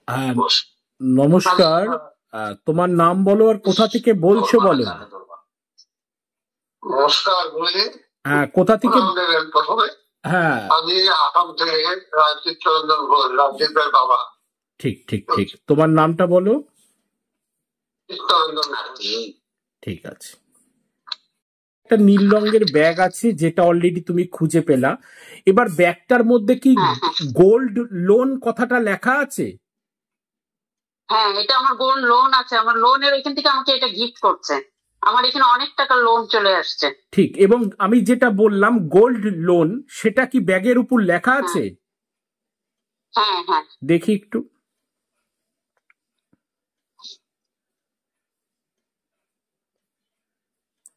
হ্যাঁ, নমস্কার। তোমার নাম বলো আর কোথা থেকে বলছো বলো। নমস্কার গুরুজি। হ্যাঁ, কোথা থেকে? প্রথমে হ্যাঁ, আমি আসাম থেকে চিত্তরঞ্জন ঘোষ, রাজদীপের বাবা। ঠিক ঠিক ঠিক, তোমার নামটা বলো। চিত্তরঞ্জন ঘোষ। ঠিক আছে। একটা নীল রঙের ব্যাগ আছে যেটা অলরেডি তুমি খুঁজে পেলা। এবার ব্যাগটার মধ্যে কি গোল্ড লোন কথাটা লেখা আছে? হ্যাঁ, এটা আমার গোল্ড লোন আছে। আমার লোনের এখান থেকে আমাকে এটা গিফট করছে। আমার এখানে অনেক টাকা লোন চলে আসছে। ঠিক, এবং আমি যেটা বললাম গোল্ড লোন, সেটা কি ব্যাগের উপর লেখা আছে? হ্যাঁ হ্যাঁ, দেখি একটু।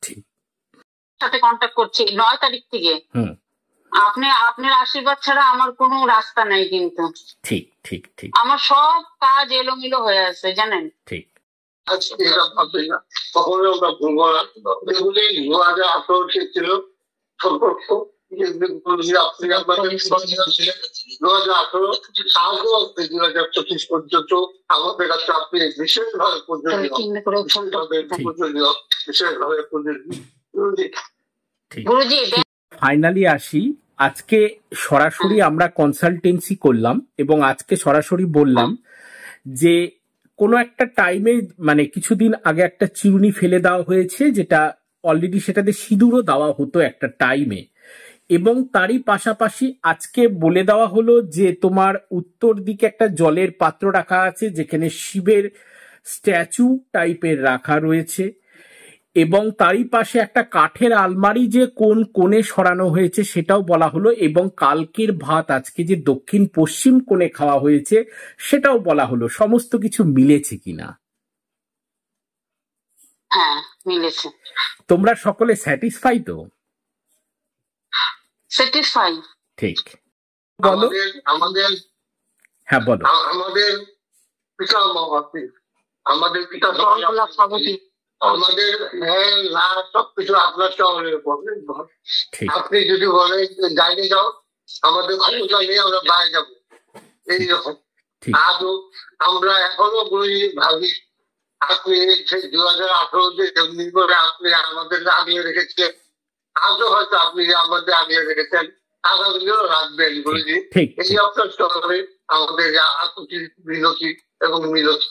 ঠিক, সাথে কন্ট্যাক্ট করছি 9 তারিখ থেকে। আপনার আশীর্বাদ ছাড়া আমার কোনো রাস্তা নাই কিন্তু। ঠিক ঠিক ঠিক, আমার সব কাজ এলোমেলো হয়ে আছে জানেন। ঠিক, আচ্ছা এটা ভাববেন না, কখনো আমরা ভুলবো না। এগুলি 2018 ছিল সম্পর্ক। 2018 পর্যন্ত আমাদের কাছে আপনি বিশেষভাবে গুরুজি। ফাইনালি আসি। আজকে সরাসরি আমরা কনসালটেন্সি করলাম এবং আজকে সরাসরি বললাম যে কোনো একটা টাইমে, মানে কিছুদিন আগে একটা চিরুনি ফেলে দেওয়া হয়েছে, যেটা অলরেডি সেটাতে সিঁদুরও দেওয়া হতো একটা টাইমে, এবং তারই পাশাপাশি আজকে বলে দেওয়া হলো যে তোমার উত্তর দিকে একটা জলের পাত্র রাখা আছে যেখানে শিবের স্ট্যাচু টাইপের রাখা রয়েছে, এবং তারই পাশে একটা কাঠের আলমারি যে কোন কোণে সরানো হয়েছে সেটাও বলা হলো, এবং কালকের ভাত আজকে যে দক্ষিণ পশ্চিম কোণে খাওয়া হয়েছে সেটাও বলা হলো। সমস্ত কিছু মিলেছে কিনা? হ্যাঁ মিলেছে। তোমরা সকলে স্যাটিসফাই তো? স্যাটিসফাই। ঠিক, বলো। আমাদের হ্যাঁ বলো। আমাদের পিতা মহাপি, আমাদের পিতা আমাদের সবকিছু আপনার চরণের উপর। আপনি যদি বলেন গাইডে যাও, আমাদের ক্ষমতা নিয়ে আমরা বাইরে যাবো, এইরকম। আজও আমরা এখনো গুরুজি ভাবি আপনি সেই 2018 যেমনি করে আপনি আমাদের আগলে রেখেছিলেন, আজও হয়তো আপনি আমাদের আগলে রেখেছেন, আগামীও রাখবেন গুরুজি। এই আপনার চরণে আমাদের আকুতি বিনতি এবং মিনতি।